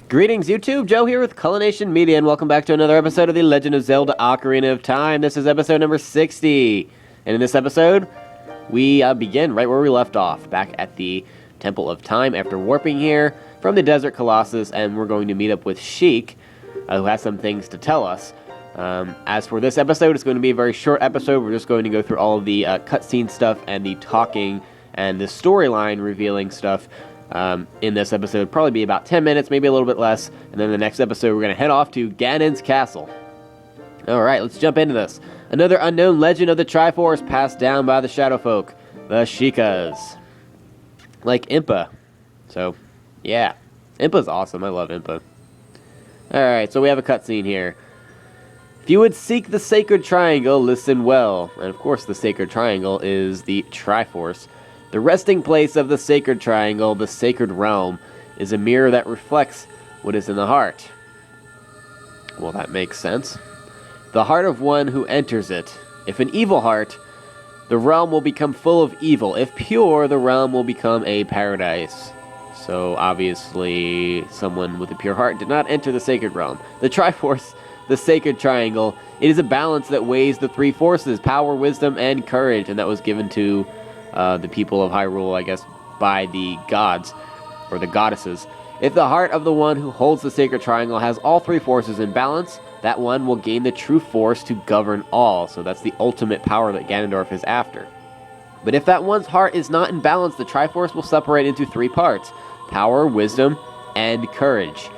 Greetings, YouTube. Joe here with Culination Media, and welcome back to another episode of The Legend of Zelda Ocarina of Time. This is episode number 60. And in this episode, we begin right where we left off, back at the Temple of Time after warping here from the Desert Colossus, and we're going to meet up with Sheik, who has some things to tell us. As for this episode, it's going to be a very short episode. We're just going to go through all of the cutscene stuff and the talking and the storyline revealing stuff. In this episode, probably be about 10 minutes, maybe a little bit less, and then the next episode we're going to head off to Ganon's castle. Alright, let's jump into this. Another unknown legend of the Triforce passed down by the Shadow Folk, the Sheikas. Like Impa. So, yeah. Impa's awesome, I love Impa. Alright, so we have a cutscene here. If you would seek the Sacred Triangle, listen well. And of course the Sacred Triangle is the Triforce. The resting place of the Sacred Triangle, the Sacred Realm, is a mirror that reflects what is in the heart. Well, that makes sense. The heart of one who enters it. If an evil heart, the realm will become full of evil. If pure, the realm will become a paradise. So, obviously, someone with a pure heart did not enter the Sacred Realm. The Triforce, the Sacred Triangle, it is a balance that weighs the three forces, power, wisdom, and courage, and that was given to the people of Hyrule, I guess, by the gods, or the goddesses. If the heart of the one who holds the Sacred Triangle has all three forces in balance, that one will gain the true force to govern all. So that's the ultimate power that Ganondorf is after. But if that one's heart is not in balance, the Triforce will separate into three parts: power, wisdom, and courage.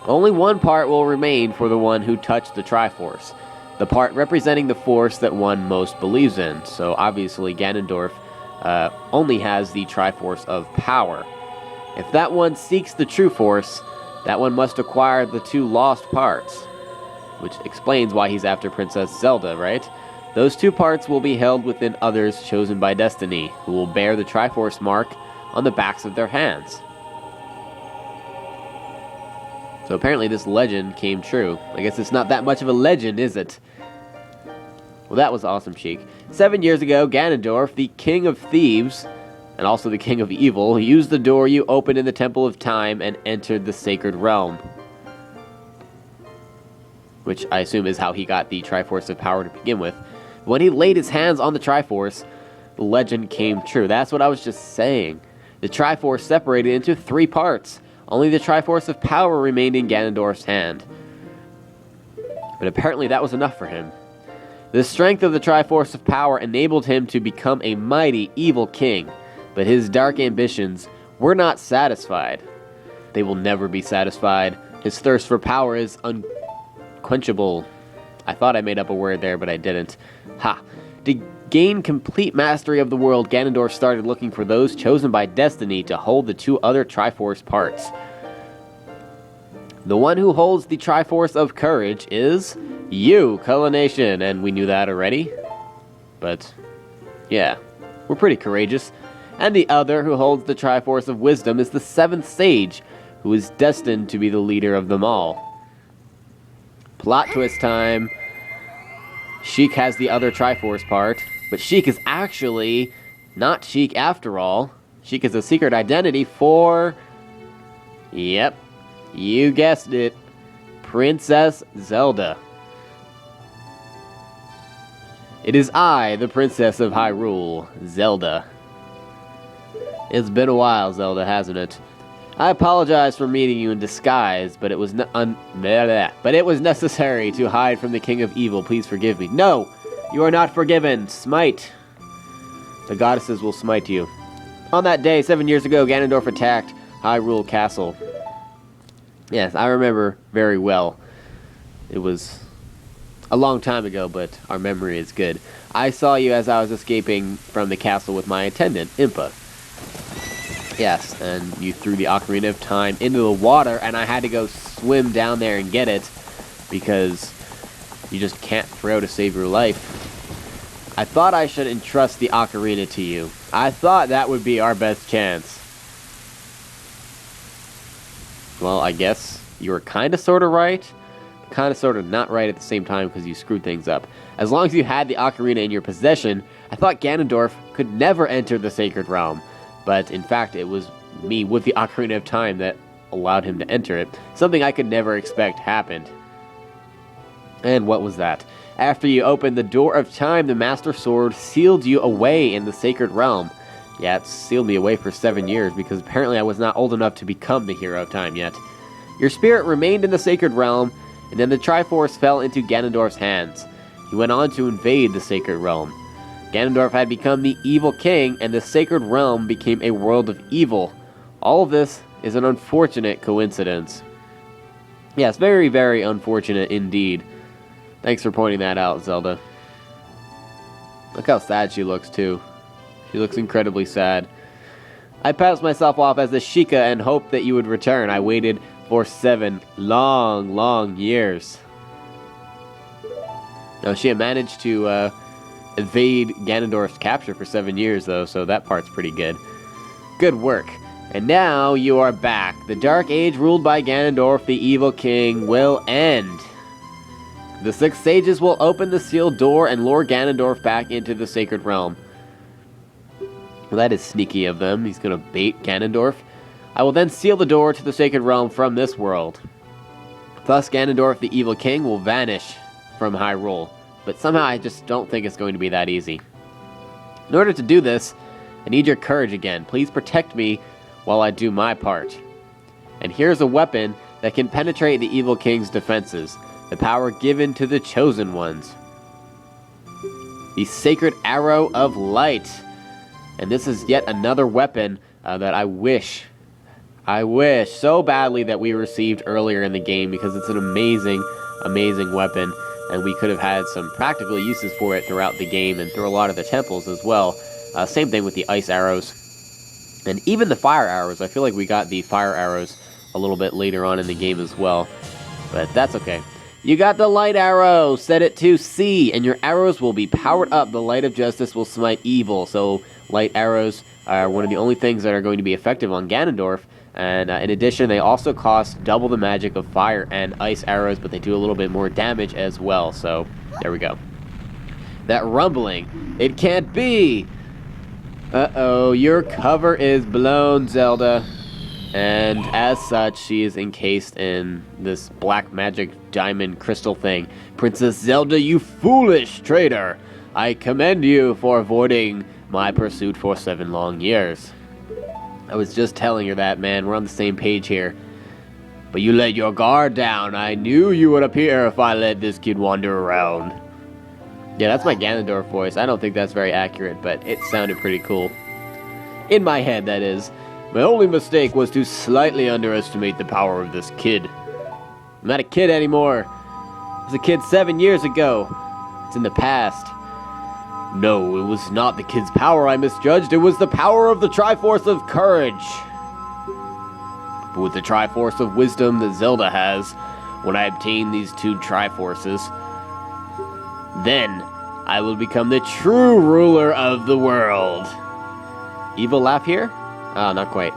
Only one part will remain for the one who touched the Triforce. The part representing the force that one most believes in. So obviously Ganondorf only has the Triforce of power. If that one seeks the true force, that one must acquire the two lost parts. Which explains why he's after Princess Zelda, right? Those two parts will be held within others chosen by destiny, who will bear the Triforce mark on the backs of their hands. So apparently this legend came true. I guess it's not that much of a legend, is it? Well, that was awesome, Sheik. 7 years ago, Ganondorf, the King of Thieves, and also the King of Evil, used the door you opened in the Temple of Time and entered the Sacred Realm. Which I assume is how he got the Triforce of Power to begin with. When he laid his hands on the Triforce, the legend came true. That's what I was just saying. The Triforce separated into three parts. Only the Triforce of Power remained in Ganondorf's hand. But apparently that was enough for him. The strength of the Triforce of Power enabled him to become a mighty, evil king. But his dark ambitions were not satisfied. They will never be satisfied. His thirst for power is unquenchable. I thought I made up a word there, but I didn't. Ha! To gain complete mastery of the world, Ganondorf started looking for those chosen by destiny to hold the two other Triforce parts. The one who holds the Triforce of Courage is you, Culination, and we knew that already. But, yeah, we're pretty courageous. And the other who holds the Triforce of Wisdom is the seventh sage, who is destined to be the leader of them all. Plot twist time. Sheik has the other Triforce part, but Sheik is actually not Sheik after all. Sheik is a secret identity for... Yep, you guessed it. Princess Zelda. It is I, the Princess of Hyrule, Zelda. It's been a while, Zelda, hasn't it? I apologize for meeting you in disguise, but it was necessary to hide from the King of Evil. Please forgive me. No! You are not forgiven. Smite. The goddesses will smite you. On that day, 7 years ago, Ganondorf attacked Hyrule Castle. Yes, I remember very well. It was a long time ago, but our memory is good. I saw you as I was escaping from the castle with my attendant, Impa. Yes, and you threw the Ocarina of Time into the water, and I had to go swim down there and get it, because you just can't throw to save your life. I thought I should entrust the Ocarina to you. I thought that would be our best chance. Well, I guess you were kinda sorta right, kinda sorta not right at the same time because you screwed things up. As long as you had the Ocarina in your possession, I thought Ganondorf could never enter the Sacred Realm. But in fact, it was me with the Ocarina of Time that allowed him to enter it. Something I could never expect happened. And what was that? After you opened the door of time, the Master Sword sealed you away in the sacred realm. Yeah, it sealed me away for 7 years because apparently I was not old enough to become the hero of time yet. Your spirit remained in the sacred realm, and then the Triforce fell into Ganondorf's hands. He went on to invade the sacred realm. Ganondorf had become the evil king, and the sacred realm became a world of evil. All of this is an unfortunate coincidence. Yes, very, very unfortunate indeed. Thanks for pointing that out, Zelda. Look how sad she looks, too. She looks incredibly sad. I passed myself off as the Sheikah and hoped that you would return. I waited for 7 long, long years. Now, she had managed to evade Ganondorf's capture for 7 years, though, so that part's pretty good. Good work. And now you are back. The Dark Age ruled by Ganondorf, the evil king, will end. The 6 sages will open the sealed door and lure Ganondorf back into the sacred realm. Well, that is sneaky of them. He's going to bait Ganondorf. I will then seal the door to the sacred realm from this world. Thus, Ganondorf, the evil king, will vanish from Hyrule. But somehow I just don't think it's going to be that easy. In order to do this, I need your courage again. Please protect me while I do my part. And here's a weapon that can penetrate the evil king's defenses. The power given to the chosen ones. The Sacred Arrow of Light. And this is yet another weapon that I wish so badly that we received earlier in the game, because it's an amazing, amazing weapon, and we could have had some practical uses for it throughout the game and through a lot of the temples as well. Same thing with the ice arrows. And even the fire arrows. I feel like we got the fire arrows a little bit later on in the game as well. But that's okay. You got the light arrow. Set it to C, and your arrows will be powered up. The light of justice will smite evil. So light arrows are one of the only things that are going to be effective on Ganondorf. And in addition, they also cost double the magic of fire and ice arrows, but they do a little bit more damage as well. So there we go. That rumbling. It can't be. Uh-oh, your cover is blown, Zelda. And as such, she is encased in this black magic diamond crystal thing. Princess Zelda, you foolish traitor! I commend you for avoiding my pursuit for 7 long years. I was just telling her that, man. We're on the same page here. But you let your guard down. I knew you would appear if I let this kid wander around. Yeah, that's my Ganondorf voice. I don't think that's very accurate, but it sounded pretty cool. In my head, that is. My only mistake was to slightly underestimate the power of this kid. I'm not a kid anymore. I was a kid 7 years ago. It's in the past. No, it was not the kid's power I misjudged. It was the power of the Triforce of Courage. But with the Triforce of Wisdom that Zelda has, when I obtain these 2 Triforces, then I will become the true ruler of the world. Evil laugh here? Ah, not quite.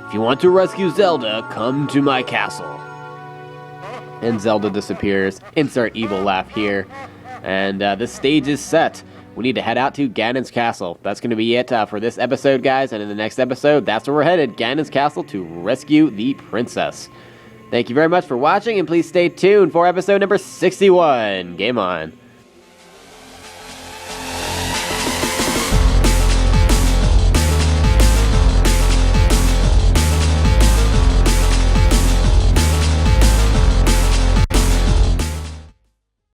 If you want to rescue Zelda, come to my castle. And Zelda disappears. Insert evil laugh here. And the stage is set. We need to head out to Ganon's castle. That's going to be it for this episode, guys. And in the next episode, that's where we're headed. Ganon's castle to rescue the princess. Thank you very much for watching, and please stay tuned for episode number 61. Game on.